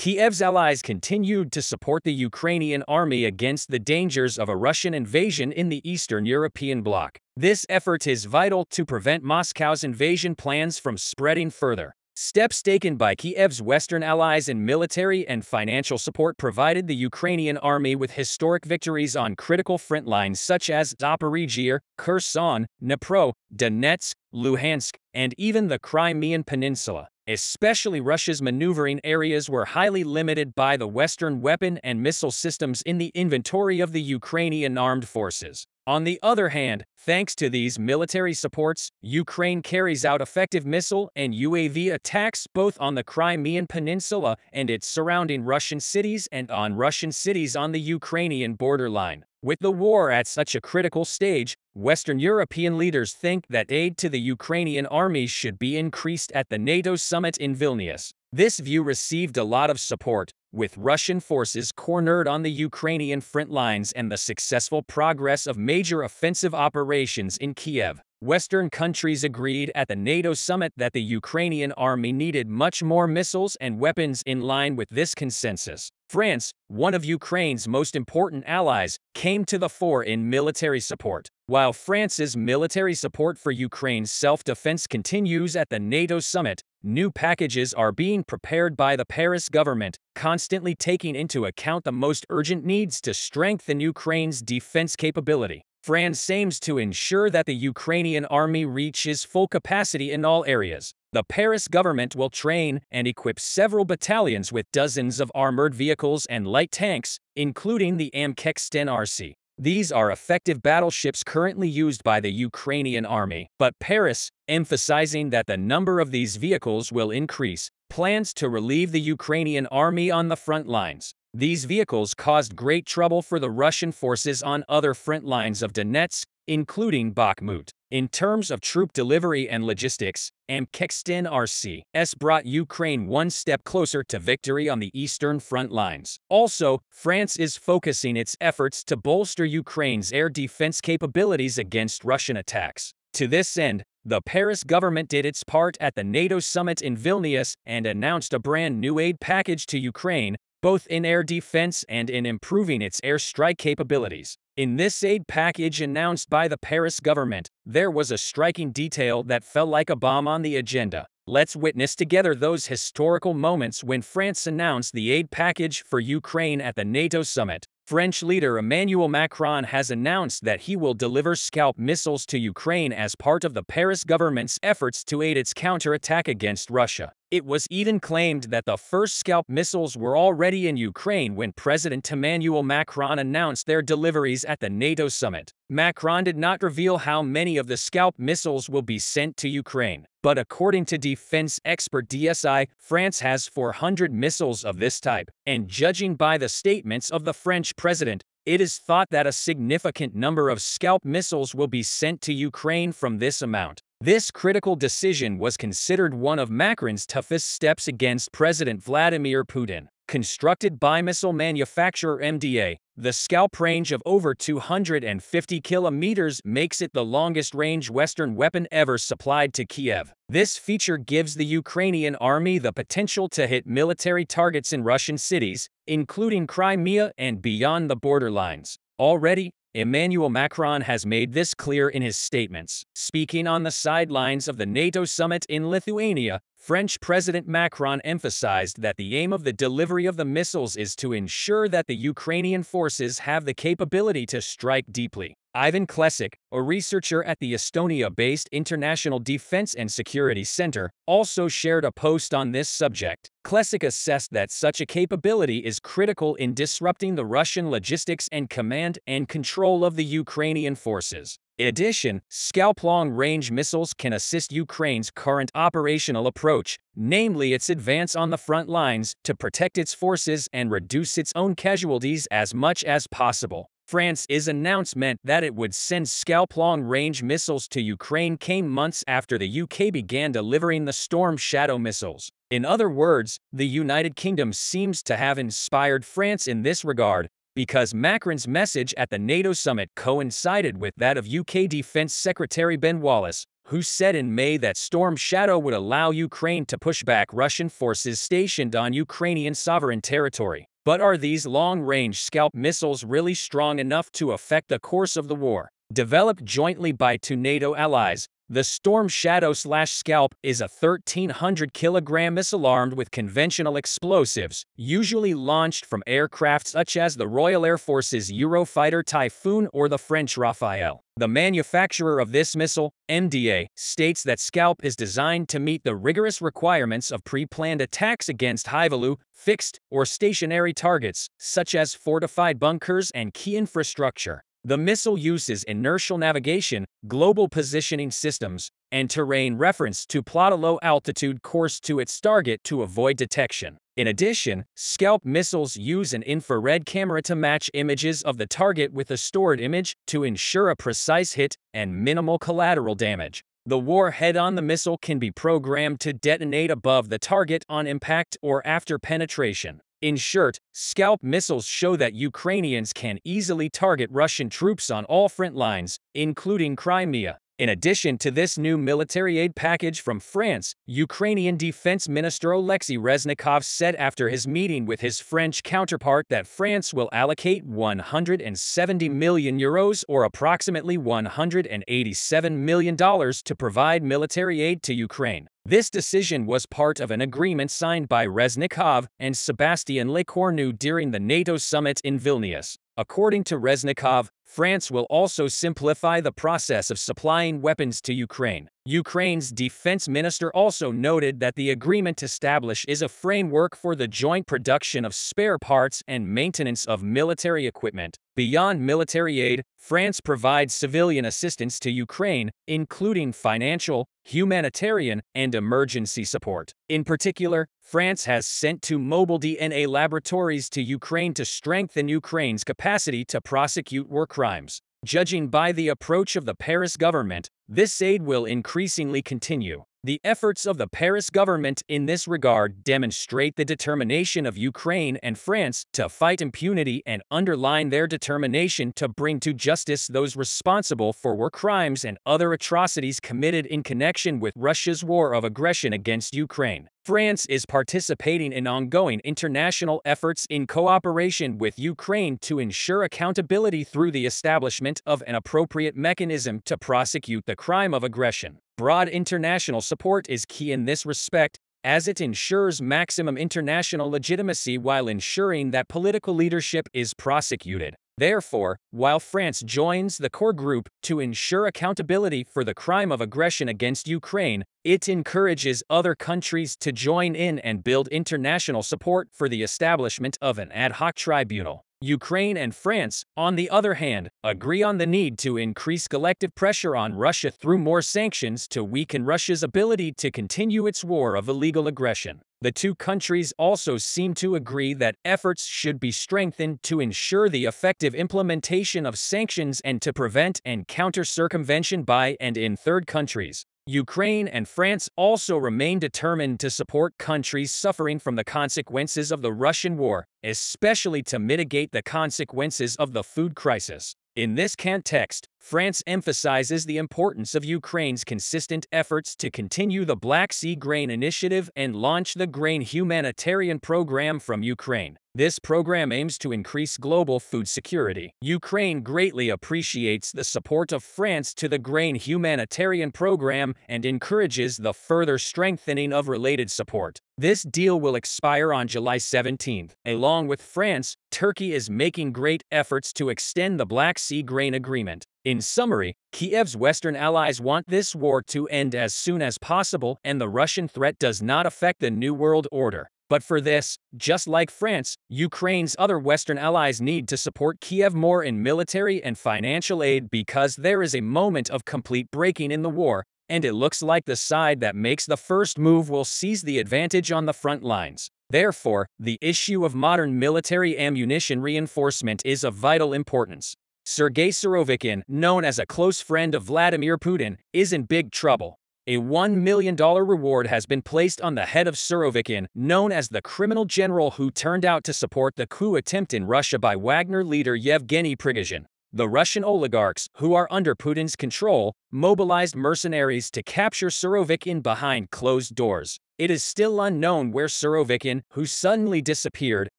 Kiev's allies continued to support the Ukrainian army against the dangers of a Russian invasion in the Eastern European bloc. This effort is vital to prevent Moscow's invasion plans from spreading further. Steps taken by Kiev's Western allies in military and financial support provided the Ukrainian army with historic victories on critical front lines such as Zaporizhzhia, Kherson, Dnipro, Donetsk, Luhansk, and even the Crimean Peninsula. Especially Russia's maneuvering areas were highly limited by the Western weapon and missile systems in the inventory of the Ukrainian armed forces. On the other hand, thanks to these military supports, Ukraine carries out effective missile and UAV attacks both on the Crimean Peninsula and its surrounding Russian cities and on Russian cities on the Ukrainian borderline. With the war at such a critical stage, Western European leaders think that aid to the Ukrainian army should be increased at the NATO summit in Vilnius. This view received a lot of support, with Russian forces cornered on the Ukrainian front lines and the successful progress of major offensive operations in Kiev. Western countries agreed at the NATO summit that the Ukrainian army needed much more missiles and weapons. In line with this consensus, France, one of Ukraine's most important allies, came to the fore in military support. While France's military support for Ukraine's self-defense continues at the NATO summit, new packages are being prepared by the Paris government, constantly taking into account the most urgent needs to strengthen Ukraine's defense capability. France aims to ensure that the Ukrainian army reaches full capacity in all areas. The Paris government will train and equip several battalions with dozens of armored vehicles and light tanks, including the ATACMS. These are effective battleships currently used by the Ukrainian army, but Paris, emphasizing that the number of these vehicles will increase, plans to relieve the Ukrainian army on the front lines. These vehicles caused great trouble for the Russian forces on other front lines of Donetsk, including Bakhmut. In terms of troop delivery and logistics, ATACMS brought Ukraine one step closer to victory on the eastern front lines. Also, France is focusing its efforts to bolster Ukraine's air defense capabilities against Russian attacks. To this end, the Paris government did its part at the NATO summit in Vilnius and announced a brand new aid package to Ukraine, both in air defense and in improving its airstrike capabilities. In this aid package announced by the Paris government, there was a striking detail that fell like a bomb on the agenda. Let's witness together those historical moments when France announced the aid package for Ukraine at the NATO summit. French leader Emmanuel Macron has announced that he will deliver Scalp missiles to Ukraine as part of the Paris government's efforts to aid its counterattack against Russia. It was even claimed that the first Scalp missiles were already in Ukraine when President Emmanuel Macron announced their deliveries at the NATO summit. Macron did not reveal how many of the Scalp missiles will be sent to Ukraine, but according to defense expert DSI, France has 400 missiles of this type, and judging by the statements of the French president, it is thought that a significant number of Scalp missiles will be sent to Ukraine from this amount. This critical decision was considered one of Macron's toughest steps against President Vladimir Putin. Constructed by missile manufacturer MDA, the Scalp range of over 250 kilometers makes it the longest-range Western weapon ever supplied to Kiev. This feature gives the Ukrainian army the potential to hit military targets in Russian cities, including Crimea and beyond the borderlines. Already, Emmanuel Macron has made this clear in his statements. Speaking on the sidelines of the NATO summit in Lithuania, French President Macron emphasized that the aim of the delivery of the missiles is to ensure that the Ukrainian forces have the capability to strike deeply. Ivan Klesik, a researcher at the Estonia-based International Defense and Security Center, also shared a post on this subject. Klesik assessed that such a capability is critical in disrupting the Russian logistics and command and control of the Ukrainian forces. In addition, Scalp long-range missiles can assist Ukraine's current operational approach, namely its advance on the front lines, to protect its forces and reduce its own casualties as much as possible. France's announcement that it would send Scalp long-range missiles to Ukraine came months after the UK began delivering the Storm Shadow missiles. In other words, the United Kingdom seems to have inspired France in this regard, because Macron's message at the NATO summit coincided with that of UK Defence Secretary Ben Wallace, who said in May that Storm Shadow would allow Ukraine to push back Russian forces stationed on Ukrainian sovereign territory. But are these long-range Scalp missiles really strong enough to affect the course of the war? Developed jointly by two NATO allies, the Storm Shadow/Scalp is a 1,300-kilogram missile armed with conventional explosives, usually launched from aircraft such as the Royal Air Force's Eurofighter Typhoon or the French Rafale. The manufacturer of this missile, MDA, states that Scalp is designed to meet the rigorous requirements of pre-planned attacks against high-value, fixed, or stationary targets, such as fortified bunkers and key infrastructure. The missile uses inertial navigation, global positioning systems, and terrain reference to plot a low-altitude course to its target to avoid detection. In addition, Scalp missiles use an infrared camera to match images of the target with a stored image to ensure a precise hit and minimal collateral damage. The warhead on the missile can be programmed to detonate above the target on impact or after penetration. In short, Scalp missiles show that Ukrainians can easily target Russian troops on all front lines, including Crimea. In addition to this new military aid package from France, Ukrainian Defense Minister Alexei Reznikov said after his meeting with his French counterpart that France will allocate €170 million or approximately $187 million to provide military aid to Ukraine. This decision was part of an agreement signed by Reznikov and Sébastien Lecornu during the NATO summit in Vilnius. According to Reznikov, France will also simplify the process of supplying weapons to Ukraine. Ukraine's defense minister also noted that the agreement establishes a framework for the joint production of spare parts and maintenance of military equipment. Beyond military aid, France provides civilian assistance to Ukraine, including financial, humanitarian, and emergency support. In particular, France has sent two mobile DNA laboratories to Ukraine to strengthen Ukraine's capacity to prosecute war crimes. Judging by the approach of the Paris government, this aid will increasingly continue. The efforts of the Paris government in this regard demonstrate the determination of Ukraine and France to fight impunity and underline their determination to bring to justice those responsible for war crimes and other atrocities committed in connection with Russia's war of aggression against Ukraine. France is participating in ongoing international efforts in cooperation with Ukraine to ensure accountability through the establishment of an appropriate mechanism to prosecute the crime of aggression. Broad international support is key in this respect, as it ensures maximum international legitimacy while ensuring that political leadership is prosecuted. Therefore, while France joins the core group to ensure accountability for the crime of aggression against Ukraine, it encourages other countries to join in and build international support for the establishment of an ad hoc tribunal. Ukraine and France, on the other hand, agree on the need to increase collective pressure on Russia through more sanctions to weaken Russia's ability to continue its war of illegal aggression. The two countries also seem to agree that efforts should be strengthened to ensure the effective implementation of sanctions and to prevent and counter circumvention by and in third countries. Ukraine and France also remain determined to support countries suffering from the consequences of the Russian war, especially to mitigate the consequences of the food crisis. In this context, France emphasizes the importance of Ukraine's consistent efforts to continue the Black Sea Grain Initiative and launch the Grain Humanitarian Program from Ukraine. This program aims to increase global food security. Ukraine greatly appreciates the support of France to the Grain Humanitarian Program and encourages the further strengthening of related support. This deal will expire on July 17. Along with France, Turkey is making great efforts to extend the Black Sea Grain Agreement. In summary, Kiev's Western allies want this war to end as soon as possible, and the Russian threat does not affect the New World Order. But for this, just like France, Ukraine's other Western allies need to support Kiev more in military and financial aid because there is a moment of complete breaking in the war, and it looks like the side that makes the first move will seize the advantage on the front lines. Therefore, the issue of modern military ammunition reinforcement is of vital importance. Sergei Surovikin, known as a close friend of Vladimir Putin, is in big trouble. A $1 million reward has been placed on the head of Surovikin, known as the criminal general who turned out to support the coup attempt in Russia by Wagner leader Yevgeny Prigozhin. The Russian oligarchs, who are under Putin's control, mobilized mercenaries to capture Surovikin behind closed doors. It is still unknown where Surovikin, who suddenly disappeared,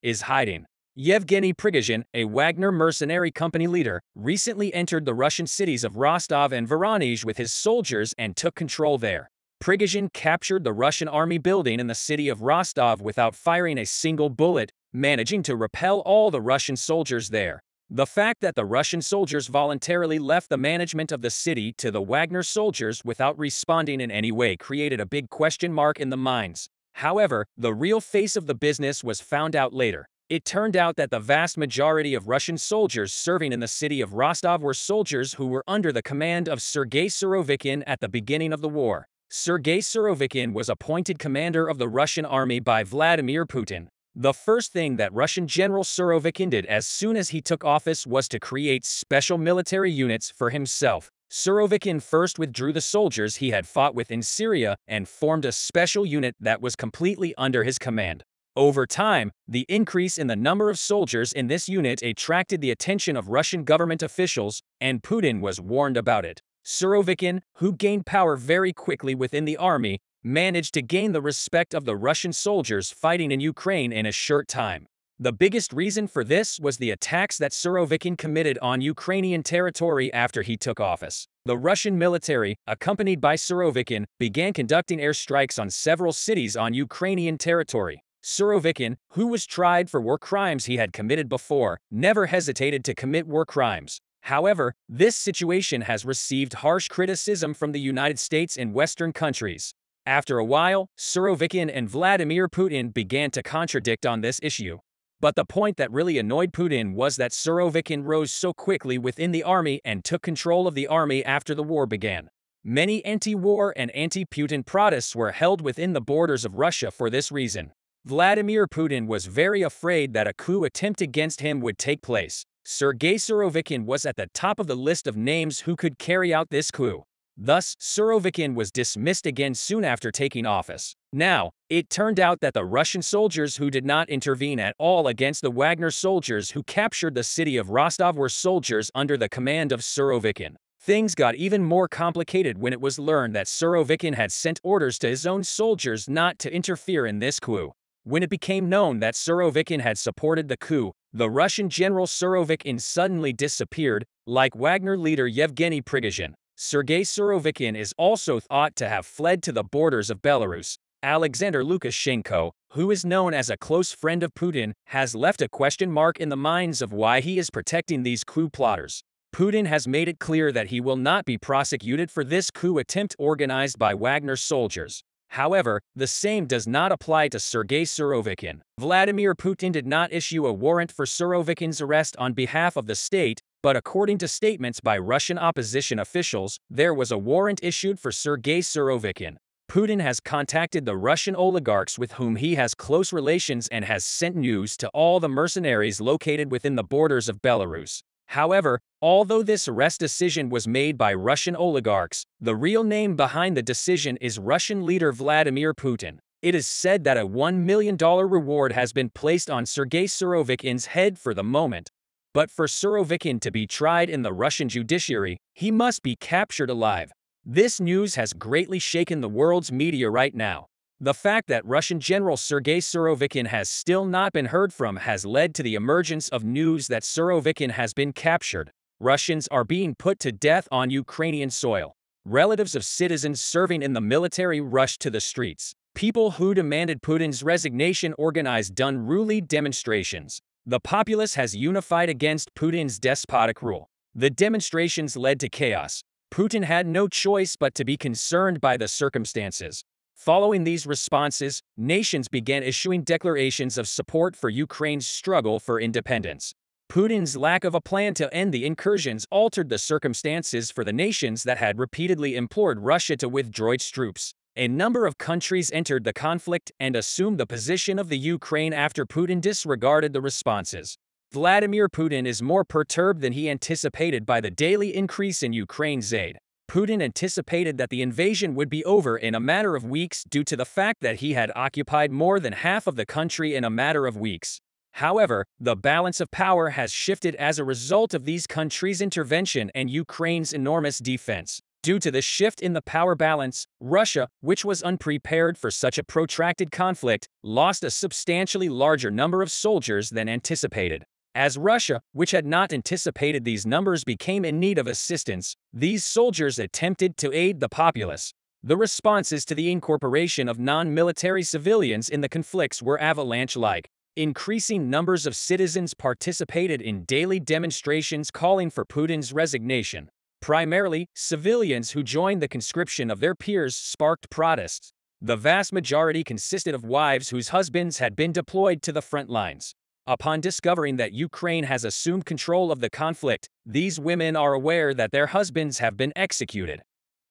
is hiding. Yevgeny Prigozhin, a Wagner mercenary company leader, recently entered the Russian cities of Rostov and Voronezh with his soldiers and took control there. Prigozhin captured the Russian army building in the city of Rostov without firing a single bullet, managing to repel all the Russian soldiers there. The fact that the Russian soldiers voluntarily left the management of the city to the Wagner soldiers without responding in any way created a big question mark in the minds. However, the real face of the business was found out later. It turned out that the vast majority of Russian soldiers serving in the city of Rostov were soldiers who were under the command of Sergei Surovikin at the beginning of the war. Sergei Surovikin was appointed commander of the Russian army by Vladimir Putin. The first thing that Russian General Surovikin did as soon as he took office was to create special military units for himself. Surovikin first withdrew the soldiers he had fought with in Syria and formed a special unit that was completely under his command. Over time, the increase in the number of soldiers in this unit attracted the attention of Russian government officials, and Putin was warned about it. Surovikin, who gained power very quickly within the army, managed to gain the respect of the Russian soldiers fighting in Ukraine in a short time. The biggest reason for this was the attacks that Surovikin committed on Ukrainian territory after he took office. The Russian military, accompanied by Surovikin, began conducting airstrikes on several cities on Ukrainian territory. Surovikin, who was tried for war crimes he had committed before, never hesitated to commit war crimes. However, this situation has received harsh criticism from the United States and Western countries. After a while, Surovikin and Vladimir Putin began to contradict on this issue. But the point that really annoyed Putin was that Surovikin rose so quickly within the army and took control of the army after the war began. Many anti-war and anti-Putin protests were held within the borders of Russia for this reason. Vladimir Putin was very afraid that a coup attempt against him would take place. Sergei Surovikin was at the top of the list of names who could carry out this coup. Thus, Surovikin was dismissed again soon after taking office. Now, it turned out that the Russian soldiers who did not intervene at all against the Wagner soldiers who captured the city of Rostov were soldiers under the command of Surovikin. Things got even more complicated when it was learned that Surovikin had sent orders to his own soldiers not to interfere in this coup. When it became known that Surovikin had supported the coup, the Russian General Surovikin suddenly disappeared, like Wagner leader Yevgeny Prigozhin. Sergei Surovikin is also thought to have fled to the borders of Belarus. Alexander Lukashenko, who is known as a close friend of Putin, has left a question mark in the minds of why he is protecting these coup plotters. Putin has made it clear that he will not be prosecuted for this coup attempt organized by Wagner soldiers. However, the same does not apply to Sergei Surovikin. Vladimir Putin did not issue a warrant for Surovikin's arrest on behalf of the state, but according to statements by Russian opposition officials, there was a warrant issued for Sergei Surovikin. Putin has contacted the Russian oligarchs with whom he has close relations and has sent news to all the mercenaries located within the borders of Belarus. However, although this arrest decision was made by Russian oligarchs, the real name behind the decision is Russian leader Vladimir Putin. It is said that a $1 million reward has been placed on Sergei Surovikin's head for the moment. But for Surovikin to be tried in the Russian judiciary, he must be captured alive. This news has greatly shaken the world's media right now. The fact that Russian General Sergei Surovikin has still not been heard from has led to the emergence of news that Surovikin has been captured. Russians are being put to death on Ukrainian soil. Relatives of citizens serving in the military rushed to the streets. People who demanded Putin's resignation organized unruly demonstrations. The populace has unified against Putin's despotic rule. The demonstrations led to chaos. Putin had no choice but to be concerned by the circumstances. Following these responses, nations began issuing declarations of support for Ukraine's struggle for independence. Putin's lack of a plan to end the incursions altered the circumstances for the nations that had repeatedly implored Russia to withdraw its troops. A number of countries entered the conflict and assumed the position of the Ukraine after Putin disregarded the responses. Vladimir Putin is more perturbed than he anticipated by the daily increase in Ukraine's aid. Putin anticipated that the invasion would be over in a matter of weeks due to the fact that he had occupied more than half of the country in a matter of weeks. However, the balance of power has shifted as a result of these countries' intervention and Ukraine's enormous defense. Due to the shift in the power balance, Russia, which was unprepared for such a protracted conflict, lost a substantially larger number of soldiers than anticipated. As Russia, which had not anticipated these numbers, became in need of assistance, these soldiers attempted to aid the populace. The responses to the incorporation of non-military civilians in the conflicts were avalanche-like. Increasing numbers of citizens participated in daily demonstrations calling for Putin's resignation. Primarily, civilians who joined the conscription of their peers sparked protests. The vast majority consisted of wives whose husbands had been deployed to the front lines. Upon discovering that Ukraine has assumed control of the conflict, these women are aware that their husbands have been executed.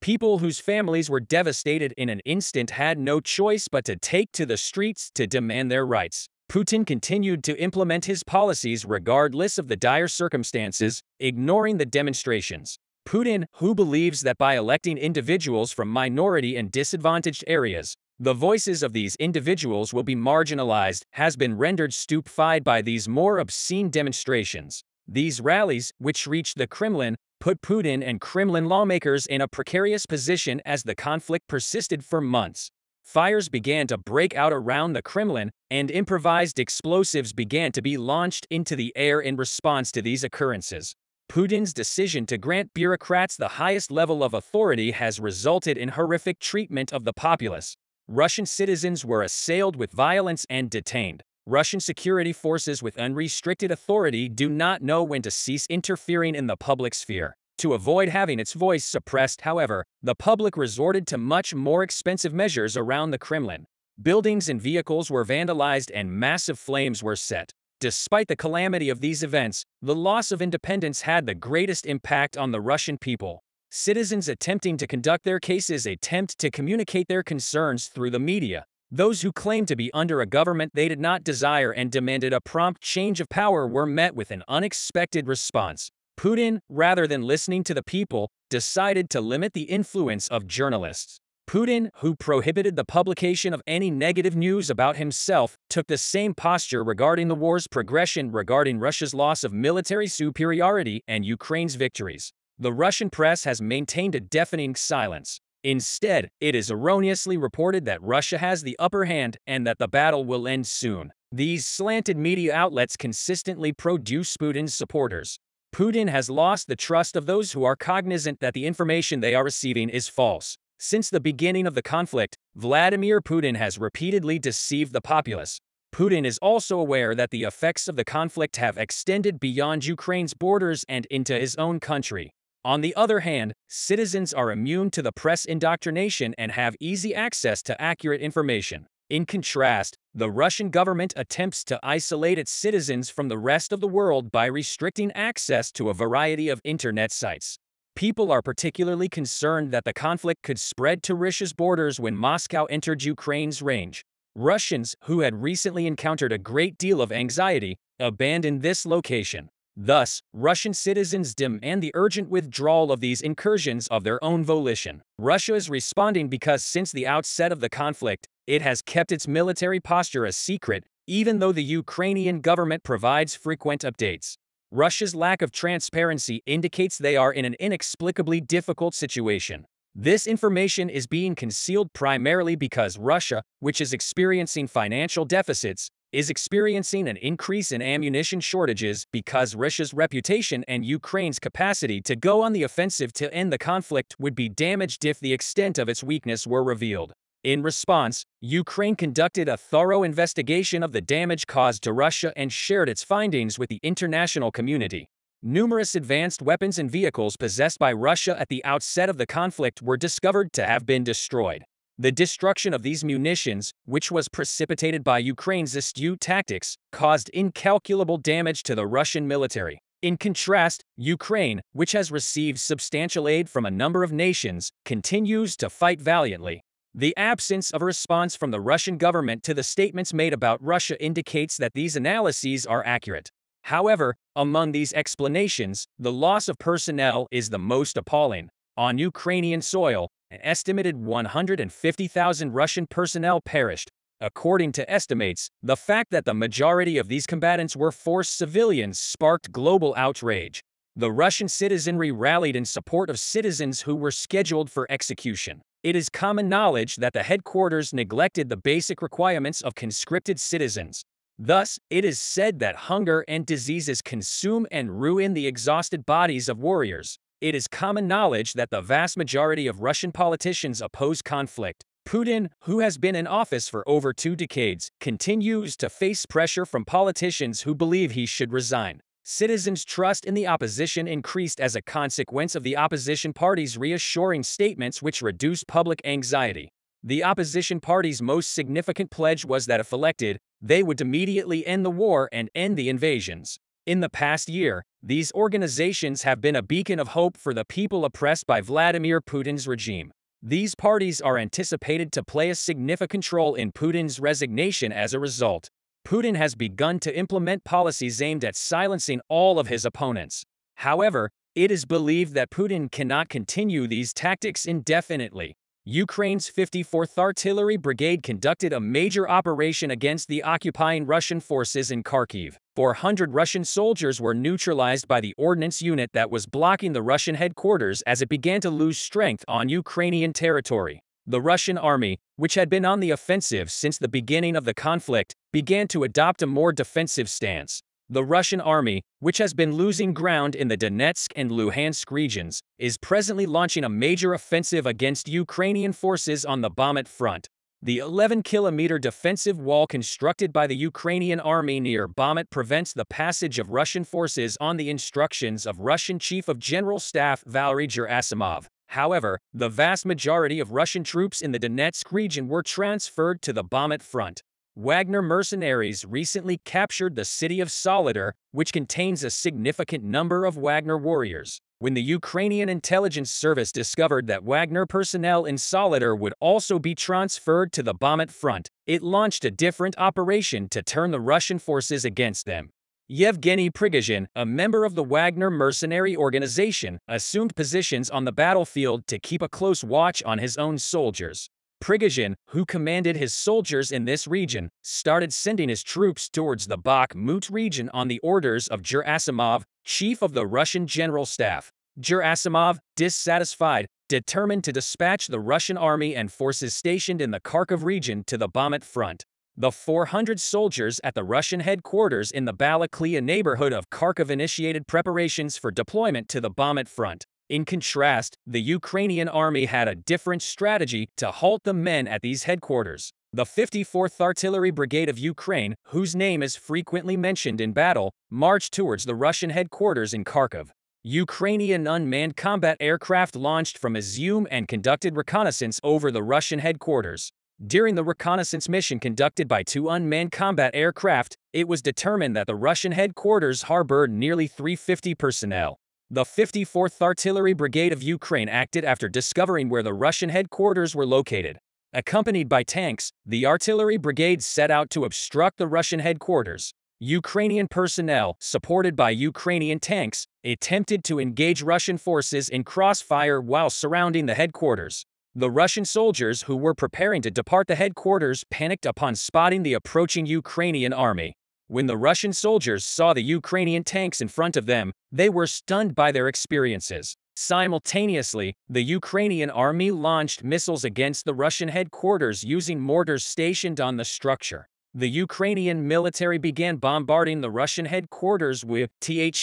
People whose families were devastated in an instant had no choice but to take to the streets to demand their rights. Putin continued to implement his policies regardless of the dire circumstances, ignoring the demonstrations. Putin, who believes that by electing individuals from minority and disadvantaged areas, the voices of these individuals will be marginalized, has been rendered stupefied by these more obscene demonstrations. These rallies, which reached the Kremlin, put Putin and Kremlin lawmakers in a precarious position as the conflict persisted for months. Fires began to break out around the Kremlin, and improvised explosives began to be launched into the air in response to these occurrences. Putin's decision to grant bureaucrats the highest level of authority has resulted in horrific treatment of the populace. Russian citizens were assailed with violence and detained. Russian security forces with unrestricted authority do not know when to cease interfering in the public sphere. To avoid having its voice suppressed, however, the public resorted to much more expensive measures around the Kremlin. Buildings and vehicles were vandalized and massive flames were set. Despite the calamity of these events, the loss of independence had the greatest impact on the Russian people. Citizens attempting to conduct their cases attempt to communicate their concerns through the media. Those who claimed to be under a government they did not desire and demanded a prompt change of power were met with an unexpected response. Putin, rather than listening to the people, decided to limit the influence of journalists. Putin, who prohibited the publication of any negative news about himself, took the same posture regarding the war's progression, regarding Russia's loss of military superiority and Ukraine's victories. The Russian press has maintained a deafening silence. Instead, it is erroneously reported that Russia has the upper hand and that the battle will end soon. These slanted media outlets consistently produce Putin's supporters. Putin has lost the trust of those who are cognizant that the information they are receiving is false. Since the beginning of the conflict, Vladimir Putin has repeatedly deceived the populace. Putin is also aware that the effects of the conflict have extended beyond Ukraine's borders and into his own country. On the other hand, citizens are immune to the press indoctrination and have easy access to accurate information. In contrast, the Russian government attempts to isolate its citizens from the rest of the world by restricting access to a variety of internet sites. People are particularly concerned that the conflict could spread to Russia's borders when Moscow entered Ukraine's range. Russians, who had recently encountered a great deal of anxiety, abandoned this location. Thus, Russian citizens demand the urgent withdrawal of these incursions of their own volition. Russia is responding because since the outset of the conflict, it has kept its military posture a secret, even though the Ukrainian government provides frequent updates. Russia's lack of transparency indicates they are in an inexplicably difficult situation. This information is being concealed primarily because Russia, which is experiencing financial deficits, is experiencing an increase in ammunition shortages because Russia's reputation and Ukraine's capacity to go on the offensive to end the conflict would be damaged if the extent of its weakness were revealed. In response, Ukraine conducted a thorough investigation of the damage caused to Russia and shared its findings with the international community. Numerous advanced weapons and vehicles possessed by Russia at the outset of the conflict were discovered to have been destroyed. The destruction of these munitions, which was precipitated by Ukraine's astute tactics, caused incalculable damage to the Russian military. In contrast, Ukraine, which has received substantial aid from a number of nations, continues to fight valiantly. The absence of a response from the Russian government to the statements made about Russia indicates that these analyses are accurate. However, among these explanations, the loss of personnel is the most appalling. On Ukrainian soil, an estimated 150,000 Russian personnel perished. According to estimates, the fact that the majority of these combatants were forced civilians sparked global outrage. The Russian citizenry rallied in support of citizens who were scheduled for execution. It is common knowledge that the headquarters neglected the basic requirements of conscripted citizens. Thus, it is said that hunger and diseases consume and ruin the exhausted bodies of warriors. It is common knowledge that the vast majority of Russian politicians oppose conflict. Putin, who has been in office for over 2 decades, continues to face pressure from politicians who believe he should resign. Citizens' trust in the opposition increased as a consequence of the opposition party's reassuring statements, which reduced public anxiety. The opposition party's most significant pledge was that if elected, they would immediately end the war and end the invasions. In the past year, these organizations have been a beacon of hope for the people oppressed by Vladimir Putin's regime. These parties are anticipated to play a significant role in Putin's resignation as a result. Putin has begun to implement policies aimed at silencing all of his opponents. However, it is believed that Putin cannot continue these tactics indefinitely. Ukraine's 54th Artillery Brigade conducted a major operation against the occupying Russian forces in Kharkiv. 400 Russian soldiers were neutralized by the ordnance unit that was blocking the Russian headquarters as it began to lose strength on Ukrainian territory. The Russian army, which had been on the offensive since the beginning of the conflict, began to adopt a more defensive stance. The Russian army, which has been losing ground in the Donetsk and Luhansk regions, is presently launching a major offensive against Ukrainian forces on the Bakhmut front. The 11-kilometer defensive wall constructed by the Ukrainian army near Bakhmut prevents the passage of Russian forces on the instructions of Russian Chief of General Staff Valery Gerasimov. However, the vast majority of Russian troops in the Donetsk region were transferred to the Bakhmut front. Wagner mercenaries recently captured the city of Soledar, which contains a significant number of Wagner warriors. When the Ukrainian intelligence service discovered that Wagner personnel in Soledar would also be transferred to the Bakhmut front, it launched a different operation to turn the Russian forces against them. Yevgeny Prigozhin, a member of the Wagner mercenary organization, assumed positions on the battlefield to keep a close watch on his own soldiers. Prigozhin, who commanded his soldiers in this region, started sending his troops towards the Bakhmut region on the orders of Gerasimov, chief of the Russian General Staff. Gerasimov, dissatisfied, determined to dispatch the Russian army and forces stationed in the Kharkiv region to the Bakhmut front. The 400 soldiers at the Russian headquarters in the Balaklia neighborhood of Kharkiv initiated preparations for deployment to the Bakhmut front. In contrast, the Ukrainian army had a different strategy to halt the men at these headquarters. The 54th Artillery Brigade of Ukraine, whose name is frequently mentioned in battle, marched towards the Russian headquarters in Kharkiv. Ukrainian unmanned combat aircraft launched from Izium and conducted reconnaissance over the Russian headquarters. During the reconnaissance mission conducted by 2 unmanned combat aircraft, it was determined that the Russian headquarters harbored nearly 350 personnel. The 54th Artillery Brigade of Ukraine acted after discovering where the Russian headquarters were located. Accompanied by tanks, the artillery brigade set out to obstruct the Russian headquarters. Ukrainian personnel, supported by Ukrainian tanks, attempted to engage Russian forces in crossfire while surrounding the headquarters. The Russian soldiers who were preparing to depart the headquarters panicked upon spotting the approaching Ukrainian army. When the Russian soldiers saw the Ukrainian tanks in front of them, they were stunned by their experiences. Simultaneously, the Ukrainian army launched missiles against the Russian headquarters using mortars stationed on the structure. The Ukrainian military began bombarding the Russian headquarters with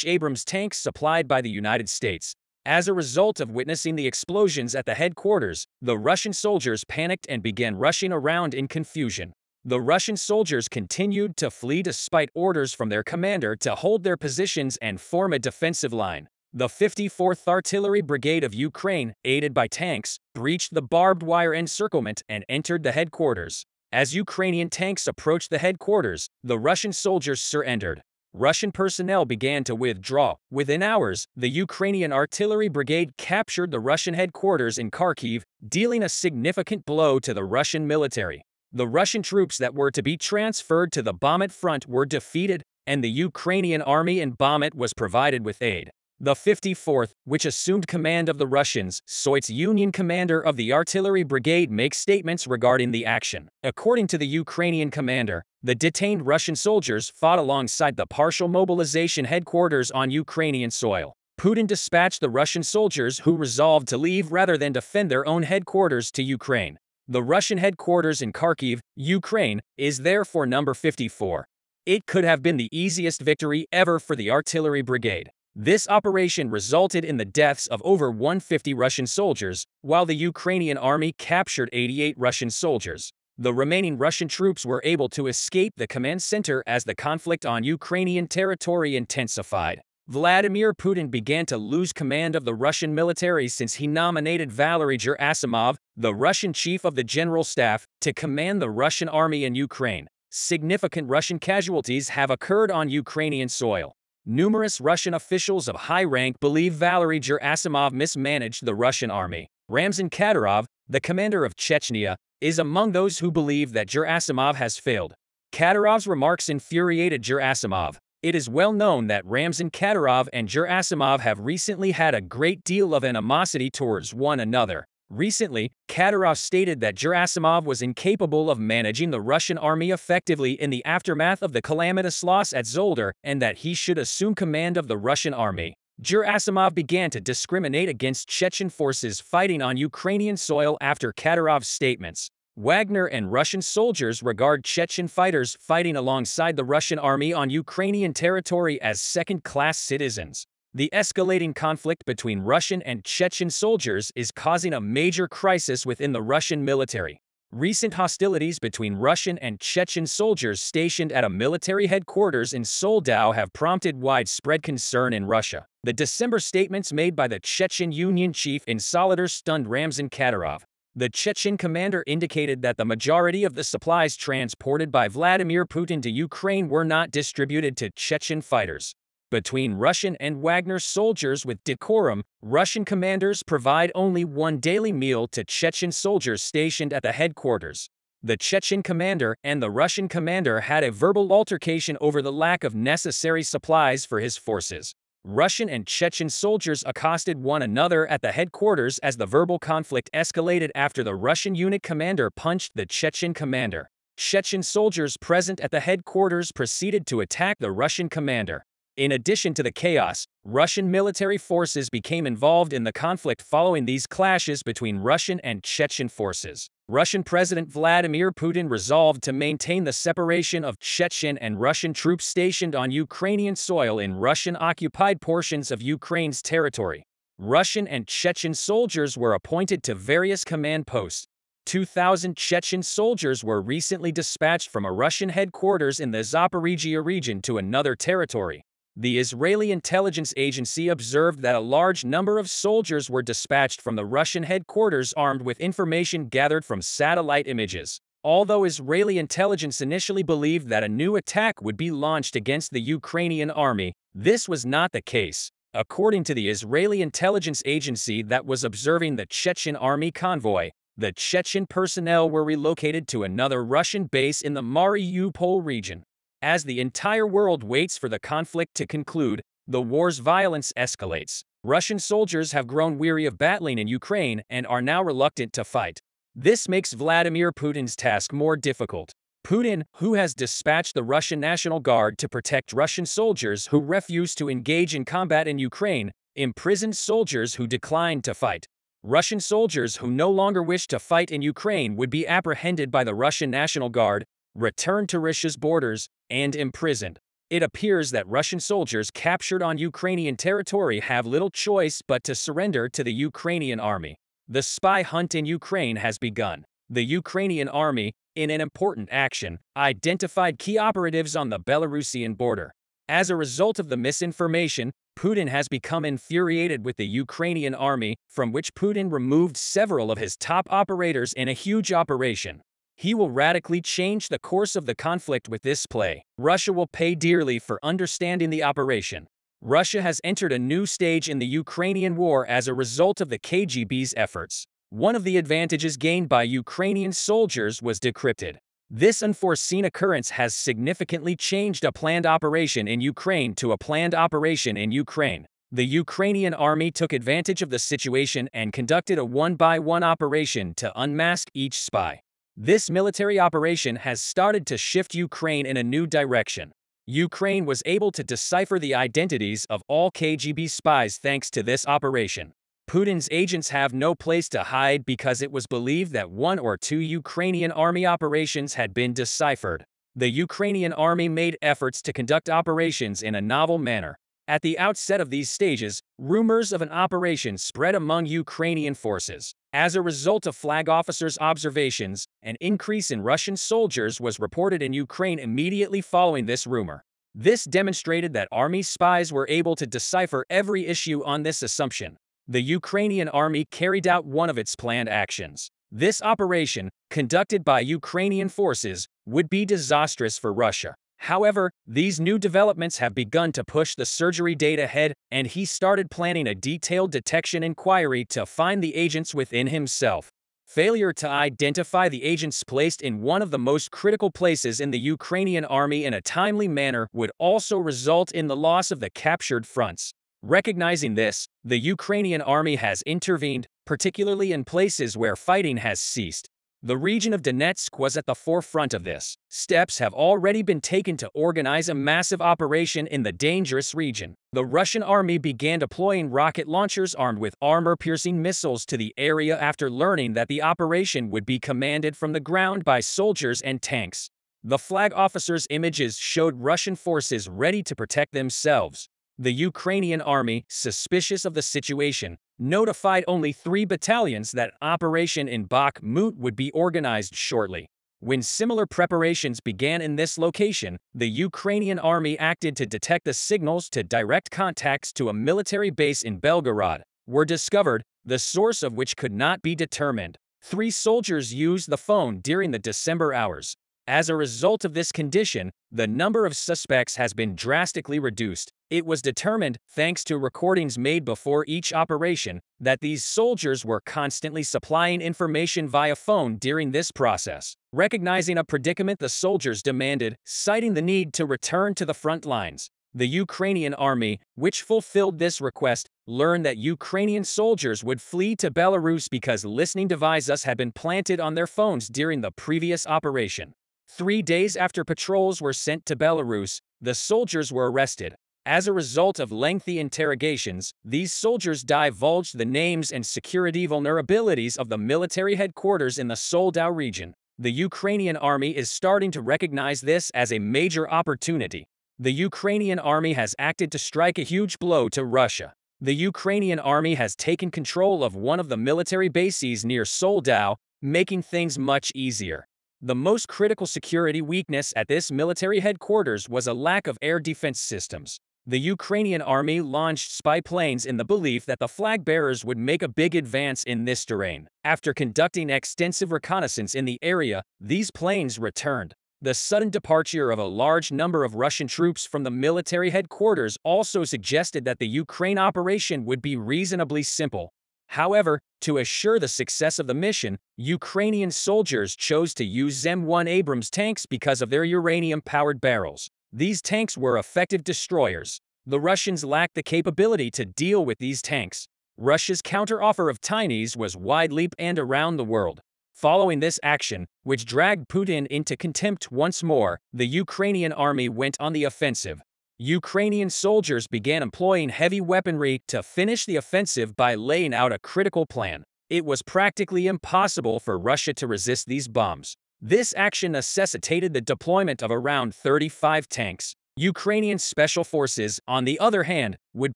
Abrams tanks supplied by the United States. As a result of witnessing the explosions at the headquarters, the Russian soldiers panicked and began rushing around in confusion. The Russian soldiers continued to flee despite orders from their commander to hold their positions and form a defensive line. The 54th Artillery Brigade of Ukraine, aided by tanks, breached the barbed wire encirclement and entered the headquarters. As Ukrainian tanks approached the headquarters, the Russian soldiers surrendered. Russian personnel began to withdraw. Within hours, the Ukrainian Artillery Brigade captured the Russian headquarters in Kharkiv, dealing a significant blow to the Russian military. The Russian troops that were to be transferred to the Bakhmut front were defeated, and the Ukrainian army in Bakhmut was provided with aid. The 54th, which assumed command of the Russians, so its Union commander of the artillery brigade makes statements regarding the action. According to the Ukrainian commander, the detained Russian soldiers fought alongside the partial mobilization headquarters on Ukrainian soil. Putin dispatched the Russian soldiers who resolved to leave rather than defend their own headquarters to Ukraine. The Russian headquarters in Kharkiv, Ukraine, is therefore number 54. It could have been the easiest victory ever for the artillery brigade. This operation resulted in the deaths of over 150 Russian soldiers, while the Ukrainian army captured 88 Russian soldiers. The remaining Russian troops were able to escape the command center as the conflict on Ukrainian territory intensified. Vladimir Putin began to lose command of the Russian military since he nominated Valery Gerasimov, the Russian chief of the general staff, to command the Russian army in Ukraine. Significant Russian casualties have occurred on Ukrainian soil. Numerous Russian officials of high rank believe Valery Gerasimov mismanaged the Russian army. Ramzan Kadyrov, the commander of Chechnya, is among those who believe that Gerasimov has failed. Kadyrov's remarks infuriated Gerasimov. It is well known that Ramzan Kadyrov and Gerasimov have recently had a great deal of animosity towards one another. Recently, Kadyrov stated that Gerasimov was incapable of managing the Russian army effectively in the aftermath of the calamitous loss at Zolder and that he should assume command of the Russian army. Gerasimov began to discriminate against Chechen forces fighting on Ukrainian soil after Kadyrov's statements. Wagner and Russian soldiers regard Chechen fighters fighting alongside the Russian army on Ukrainian territory as second-class citizens. The escalating conflict between Russian and Chechen soldiers is causing a major crisis within the Russian military. Recent hostilities between Russian and Chechen soldiers stationed at a military headquarters in Soldau have prompted widespread concern in Russia. The December statements made by the Chechen Union chief in Solidar stunned Ramzan Kadyrov. The Chechen commander indicated that the majority of the supplies transported by Vladimir Putin to Ukraine were not distributed to Chechen fighters. Between Russian and Wagner soldiers with decorum, Russian commanders provide only one daily meal to Chechen soldiers stationed at the headquarters. The Chechen commander and the Russian commander had a verbal altercation over the lack of necessary supplies for his forces. Russian and Chechen soldiers accosted one another at the headquarters as the verbal conflict escalated after the Russian unit commander punched the Chechen commander. Chechen soldiers present at the headquarters proceeded to attack the Russian commander. In addition to the chaos, Russian military forces became involved in the conflict following these clashes between Russian and Chechen forces. Russian President Vladimir Putin resolved to maintain the separation of Chechen and Russian troops stationed on Ukrainian soil in Russian-occupied portions of Ukraine's territory. Russian and Chechen soldiers were appointed to various command posts. 2,000 Chechen soldiers were recently dispatched from a Russian headquarters in the Zaporizhia region to another territory. The Israeli intelligence agency observed that a large number of soldiers were dispatched from the Russian headquarters armed with information gathered from satellite images. Although Israeli intelligence initially believed that a new attack would be launched against the Ukrainian army, this was not the case. According to the Israeli intelligence agency that was observing the Chechen army convoy, the Chechen personnel were relocated to another Russian base in the Mariupol region. As the entire world waits for the conflict to conclude, the war's violence escalates. Russian soldiers have grown weary of battling in Ukraine and are now reluctant to fight. This makes Vladimir Putin's task more difficult. Putin, who has dispatched the Russian National Guard to protect Russian soldiers who refuse to engage in combat in Ukraine, imprisoned soldiers who declined to fight. Russian soldiers who no longer wish to fight in Ukraine would be apprehended by the Russian National Guard, returned to Russia's borders, and imprisoned. It appears that Russian soldiers captured on Ukrainian territory have little choice but to surrender to the Ukrainian army. The spy hunt in Ukraine has begun. The Ukrainian army, in an important action, identified key operatives on the Belarusian border. As a result of the misinformation, Putin has become infuriated with the Ukrainian army, from which Putin removed several of his top operators in a huge operation. He will radically change the course of the conflict with this play. Russia will pay dearly for understanding the operation. Russia has entered a new stage in the Ukrainian war as a result of the KGB's efforts. One of the advantages gained by Ukrainian soldiers was decrypted. This unforeseen occurrence has significantly changed a planned operation in Ukraine to a planned operation in Ukraine. The Ukrainian army took advantage of the situation and conducted a one-by-one operation to unmask each spy. This military operation has started to shift Ukraine in a new direction. Ukraine was able to decipher the identities of all KGB spies thanks to this operation. Putin's agents have no place to hide because it was believed that one or two Ukrainian army operations had been deciphered. The Ukrainian army made efforts to conduct operations in a novel manner. At the outset of these stages, rumors of an operation spread among Ukrainian forces. As a result of flag officers' observations, an increase in Russian soldiers was reported in Ukraine immediately following this rumor. This demonstrated that army spies were able to decipher every issue on this assumption. The Ukrainian army carried out one of its planned actions. This operation, conducted by Ukrainian forces, would be disastrous for Russia. However, these new developments have begun to push the surgery date ahead, and he started planning a detailed detection inquiry to find the agents within himself. Failure to identify the agents placed in one of the most critical places in the Ukrainian army in a timely manner would also result in the loss of the captured fronts. Recognizing this, the Ukrainian army has intervened, particularly in places where fighting has ceased. The region of Donetsk was at the forefront of this. Steps have already been taken to organize a massive operation in the dangerous region. The Russian army began deploying rocket launchers armed with armor-piercing missiles to the area after learning that the operation would be commanded from the ground by soldiers and tanks. The flag officers' images showed Russian forces ready to protect themselves. The Ukrainian army, suspicious of the situation, notified only 3 battalions that operation in Bakhmut would be organized shortly. When similar preparations began in this location, the Ukrainian army acted to detect the signals to direct contacts to a military base in Belgorod were discovered, the source of which could not be determined. 3 soldiers used the phone during the December hours. As a result of this condition, the number of suspects has been drastically reduced. It was determined, thanks to recordings made before each operation, that these soldiers were constantly supplying information via phone during this process. Recognizing a predicament the soldiers demanded, citing the need to return to the front lines. The Ukrainian army, which fulfilled this request, learned that Ukrainian soldiers would flee to Belarus because listening devices had been planted on their phones during the previous operation. 3 days after patrols were sent to Belarus, the soldiers were arrested. As a result of lengthy interrogations, these soldiers divulged the names and security vulnerabilities of the military headquarters in the Soledar region. The Ukrainian army is starting to recognize this as a major opportunity. The Ukrainian army has acted to strike a huge blow to Russia. The Ukrainian army has taken control of one of the military bases near Soledar, making things much easier. The most critical security weakness at this military headquarters was a lack of air defense systems. The Ukrainian army launched spy planes in the belief that the flag bearers would make a big advance in this terrain. After conducting extensive reconnaissance in the area, these planes returned. The sudden departure of a large number of Russian troops from the military headquarters also suggested that the Ukraine operation would be reasonably simple. However, to assure the success of the mission, Ukrainian soldiers chose to use M1 Abrams tanks because of their uranium-powered barrels. These tanks were effective destroyers. The Russians lacked the capability to deal with these tanks. Russia's counteroffer of Tinies was widely and around the world. Following this action, which dragged Putin into contempt once more, the Ukrainian army went on the offensive. Ukrainian soldiers began employing heavy weaponry to finish the offensive by laying out a critical plan. It was practically impossible for Russia to resist these bombs. This action necessitated the deployment of around 35 tanks. Ukrainian special forces, on the other hand, would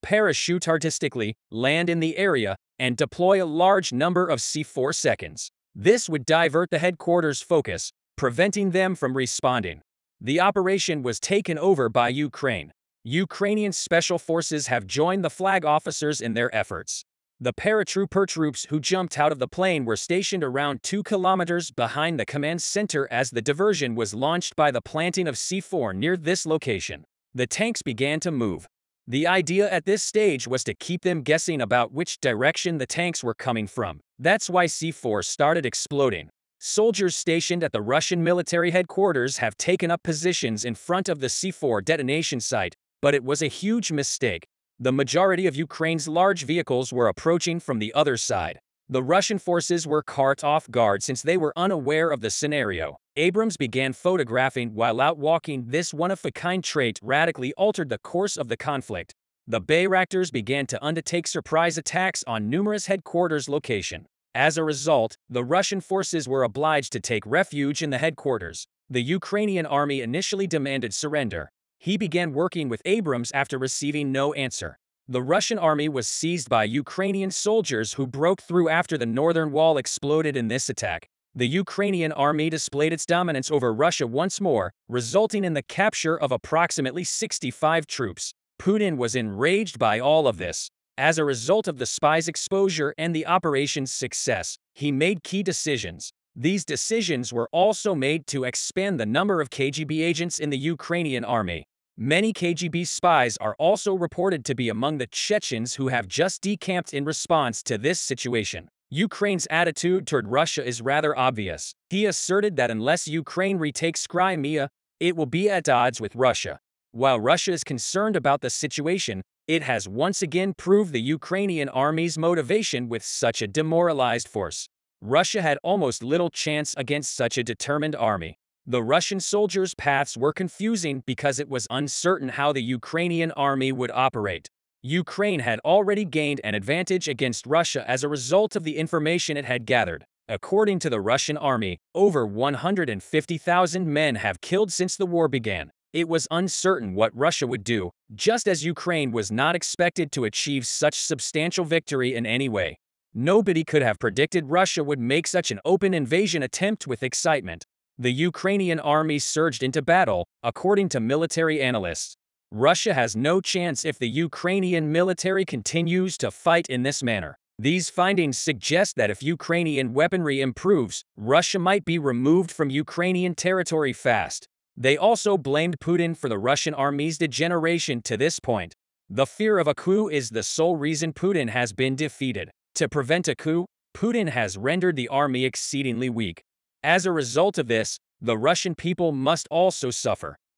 parachute artistically, land in the area, and deploy a large number of C-4 seconds. This would divert the headquarters' focus, preventing them from responding. The operation was taken over by Ukraine. Ukrainian special forces have joined the flag officers in their efforts. The paratrooper troops who jumped out of the plane were stationed around 2 kilometers behind the command center as the diversion was launched by the planting of C-4 near this location. The tanks began to move. The idea at this stage was to keep them guessing about which direction the tanks were coming from. That's why C-4 started exploding. Soldiers stationed at the Russian military headquarters have taken up positions in front of the C-4 detonation site, but it was a huge mistake. The majority of Ukraine's large vehicles were approaching from the other side. The Russian forces were caught off guard since they were unaware of the scenario. Abrams began photographing while out walking. This one-of-a-kind trait radically altered the course of the conflict. The Bayraktars began to undertake surprise attacks on numerous headquarters locations. As a result, the Russian forces were obliged to take refuge in the headquarters. The Ukrainian army initially demanded surrender. He began working with Abrams after receiving no answer. The Russian army was seized by Ukrainian soldiers who broke through after the northern wall exploded in this attack. The Ukrainian army displayed its dominance over Russia once more, resulting in the capture of approximately 65 troops. Putin was enraged by all of this. As a result of the spies' exposure and the operation's success, he made key decisions. These decisions were also made to expand the number of KGB agents in the Ukrainian army. Many KGB spies are also reported to be among the Chechens who have just decamped in response to this situation. Ukraine's attitude toward Russia is rather obvious. He asserted that unless Ukraine retakes Crimea, it will be at odds with Russia. While Russia is concerned about the situation, it has once again proved the Ukrainian army's motivation with such a demoralized force. Russia had almost little chance against such a determined army. The Russian soldiers' paths were confusing because it was uncertain how the Ukrainian army would operate. Ukraine had already gained an advantage against Russia as a result of the information it had gathered. According to the Russian army, over 150,000 men have killed since the war began. It was uncertain what Russia would do, just as Ukraine was not expected to achieve such substantial victory in any way. Nobody could have predicted Russia would make such an open invasion attempt with excitement. The Ukrainian army surged into battle, according to military analysts. Russia has no chance if the Ukrainian military continues to fight in this manner. These findings suggest that if Ukrainian weaponry improves, Russia might be removed from Ukrainian territory fast. They also blamed Putin for the Russian army's degeneration to this point. The fear of a coup is the sole reason Putin has been defeated. To prevent a coup, Putin has rendered the army exceedingly weak. As a result of this, the Russian people must also suffer.